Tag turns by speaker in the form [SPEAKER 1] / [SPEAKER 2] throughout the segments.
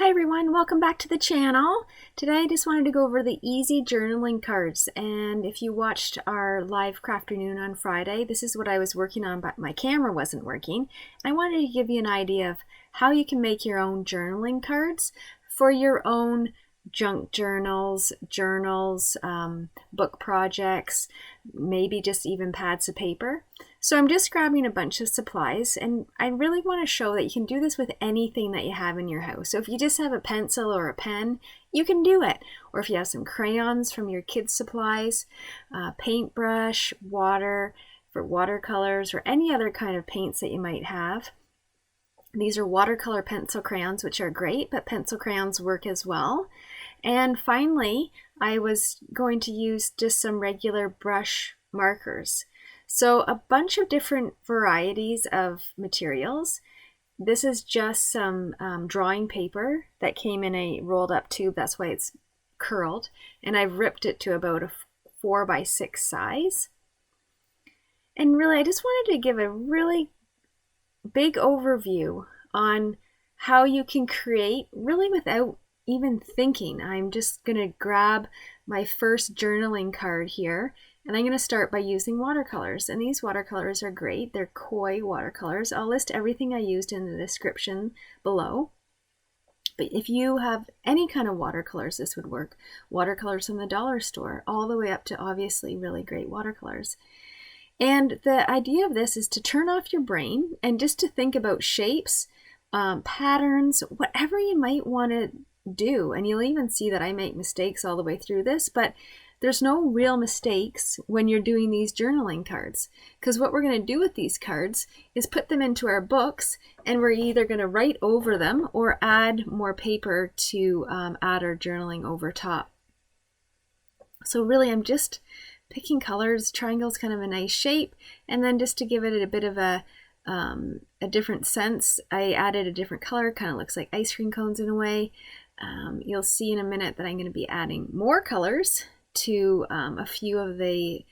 [SPEAKER 1] Hi everyone, welcome back to the channel. Today I just wanted to go over the easy journaling cards, and if you watched our live crafternoon on Friday, this is what I was working on, but my camera wasn't working. I wanted to give you an idea of how you can make your own journaling cards for your own junk journals, book projects, maybe just even pads of paper. So I'm just grabbing a bunch of supplies, and I really want to show that you can do this with anything that you have in your house. So if you just have a pencil or a pen, you can do it. Or if you have some crayons from your kids' supplies, paintbrush, water for watercolors, or any other kind of paints that you might have. These are watercolor pencil crayons, which are great, but pencil crayons work as well. And finally, I was going to use just some regular brush markers. So a bunch of different varieties of materials. This is just some drawing paper that came in a rolled up tube. That's why it's curled. And I've ripped it to about a 4x6 size. And really, I just wanted to give a really big overview on how you can create really without even thinking. I'm just going to grab my first journaling card here, and I'm going to start by using watercolors. And these watercolors are great. They're koi watercolors. I'll list everything I used in the description below. But if you have any kind of watercolors, this would work. Watercolors from the dollar store, all the way up to obviously really great watercolors. And the idea of this is to turn off your brain and just to think about shapes, patterns, whatever you might want to do. And you'll even see that I make mistakes all the way through this, but there's no real mistakes when you're doing these journaling cards, because what we're going to do with these cards is put them into our books, and we're either going to write over them or add more paper to add our journaling over top. So really, I'm just picking colors. Triangle's kind of a nice shape, and then just to give it a bit of a different sense, I added a different color. Kind of looks like ice cream cones in a way. You'll see in a minute that I'm going to be adding more colors to a few of the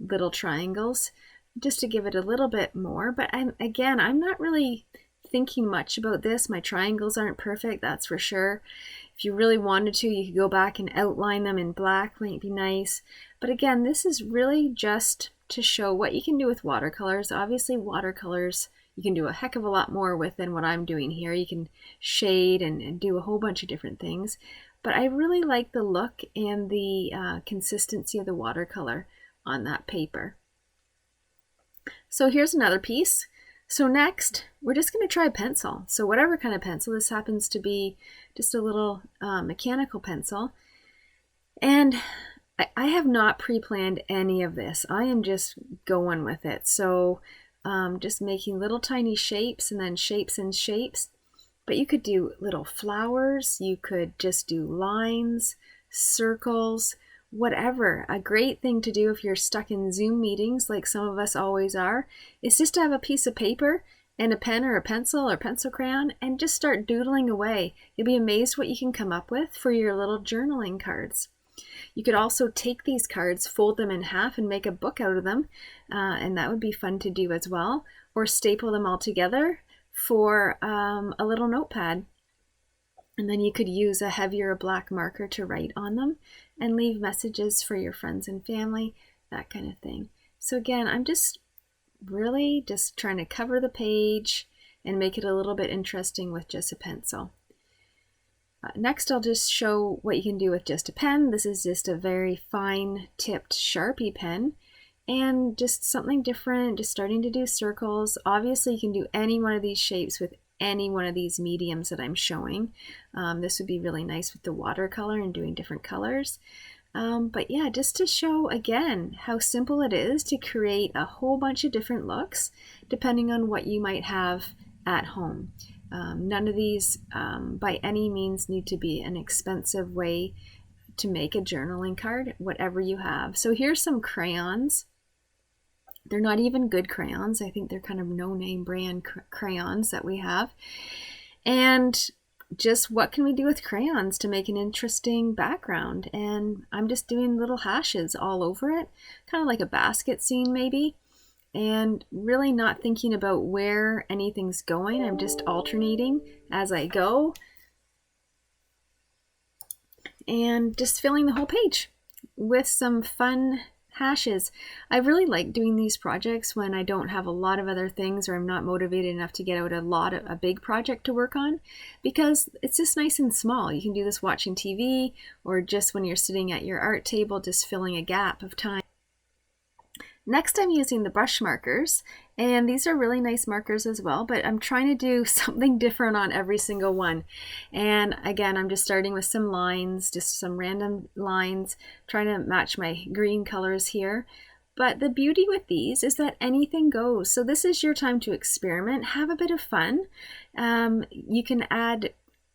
[SPEAKER 1] little triangles, just to give it a little bit more. But I'm not really thinking much about this. My triangles aren't perfect, that's for sure. If you really wanted to, you could go back and outline them in black, might be nice. But again, this is really just to show what you can do with watercolors. Obviously, watercolors you can do a heck of a lot more with than what I'm doing here. You can shade and do a whole bunch of different things. But I really like the look and the consistency of the watercolor on that paper. So here's another piece. So next, we're just going to try pencil. So whatever kind of pencil, this happens to be just a little mechanical pencil. And I have not pre-planned any of this. I am just going with it. So just making little tiny shapes and then shapes and shapes. But you could do little flowers. You could just do lines, circles, whatever. A great thing to do if you're stuck in Zoom meetings like some of us always are is just to have a piece of paper and a pen or a pencil or pencil crayon and just start doodling away. You'll be amazed what you can come up with for your little journaling cards. You could also take these cards, fold them in half and make a book out of them, and that would be fun to do as well, or staple them all together for a little notepad. And then you could use a heavier black marker to write on them and leave messages for your friends and family, that kind of thing. So again, I'm just really just trying to cover the page and make it a little bit interesting with just a pencil. Next, I'll just show what you can do with just a pen. This is just a very fine tipped Sharpie pen and just something different, just starting to do circles. Obviously, you can do any one of these shapes with any one of these mediums that I'm showing. This would be really nice with the watercolor and doing different colors. But yeah, just to show again how simple it is to create a whole bunch of different looks depending on what you might have at home. None of these by any means need to be an expensive way to make a journaling card, whatever you have. So here's some crayons. They're not even good crayons. I think they're kind of no-name brand crayons that we have. And just what can we do with crayons to make an interesting background? And I'm just doing little hashes all over it, kind of like a basket scene maybe. And really not thinking about where anything's going. I'm just alternating as I go. and just filling the whole page with some fun hashes. I really like doing these projects when I don't have a lot of other things or I'm not motivated enough to get out a big project to work on, because it's just nice and small. You can do this watching TV or just when you're sitting at your art table, just filling a gap of time. Next, I'm using the brush markers, and these are really nice markers as well, but I'm trying to do something different on every single one. And again, I'm just starting with some lines, just some random lines, trying to match my green colors here. But the beauty with these is that anything goes. So this is your time to experiment, have a bit of fun. You can add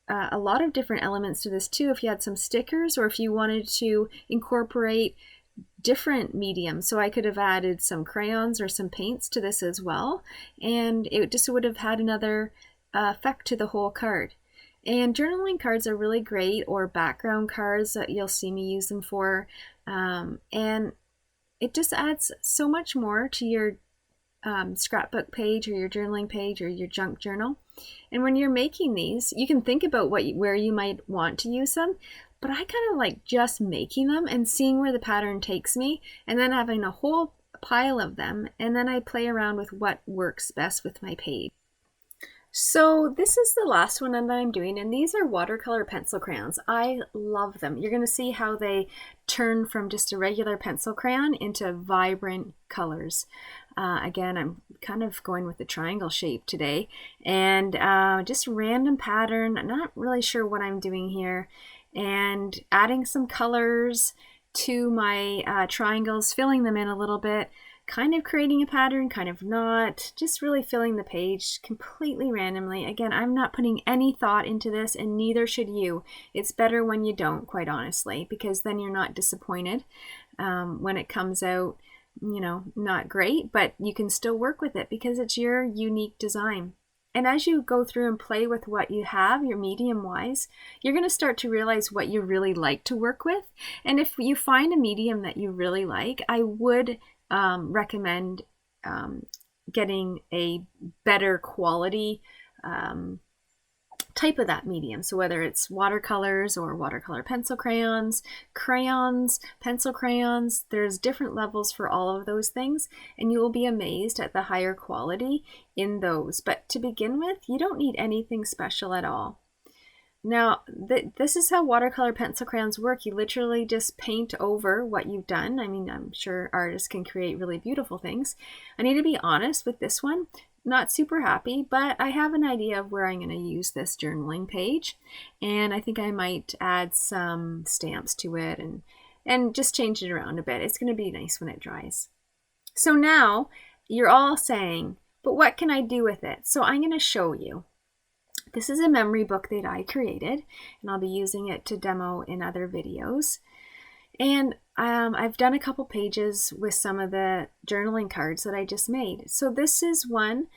[SPEAKER 1] a lot of different elements to this too, if you had some stickers or if you wanted to incorporate different mediums. So I could have added some crayons or some paints to this as well, and it just would have had another effect to the whole card. And journaling cards are really great, or background cards that you'll see me use them for, and it just adds so much more to your scrapbook page or your journaling page or your junk journal. And when you're making these, you can think about where you might want to use them, but I kind of like just making them and seeing where the pattern takes me, and then having a whole pile of them, and then I play around with what works best with my page. So this is the last one that I'm doing, and these are watercolor pencil crayons. I love them. You're going to see how they turn from just a regular pencil crayon into vibrant colors. Again, I'm kind of going with the triangle shape today, and just random pattern. I'm not really sure what I'm doing here, and adding some colors to my triangles, filling them in a little bit, kind of creating a pattern, kind of not, just really filling the page completely randomly. Again, I'm not putting any thought into this, and neither should you. It's better when you don't, quite honestly, because then you're not disappointed when it comes out, you know, not great, but you can still work with it because it's your unique design. And as you go through and play with what you have, your medium-wise, you're going to start to realize what you really like to work with. And if you find a medium that you really like, I would recommend getting a better quality type of that medium. So whether it's watercolors or watercolor pencil crayons, pencil crayons, there's different levels for all of those things, and you will be amazed at the higher quality in those. But to begin with, you don't need anything special at all. Now, this is how watercolor pencil crayons work. You literally just paint over what you've done. I mean, I'm sure artists can create really beautiful things. I need to be honest with this one. Not super happy, but I have an idea of where I'm going to use this journaling page, and I think I might add some stamps to it and just change it around a bit. It's going to be nice when it dries. So now you're all saying, but what can I do with it? So I'm going to show you. This is a memory book that I created, and I'll be using it to demo in other videos. And I've done a couple pages with some of the journaling cards that I just made. So this is one.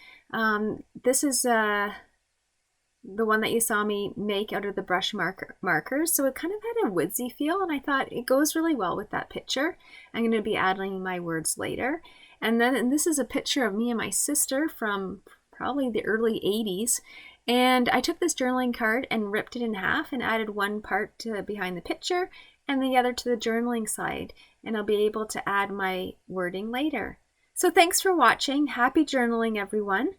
[SPEAKER 1] This is the one that you saw me make out of the brush markers. So it kind of had a woodsy feel, and I thought it goes really well with that picture. I'm going to be adding my words later. And this is a picture of me and my sister from probably the early 80s. And I took this journaling card and ripped it in half and added one part to behind the picture and the other to the journaling side, and I'll be able to add my wording later. So thanks for watching. Happy journaling, everyone.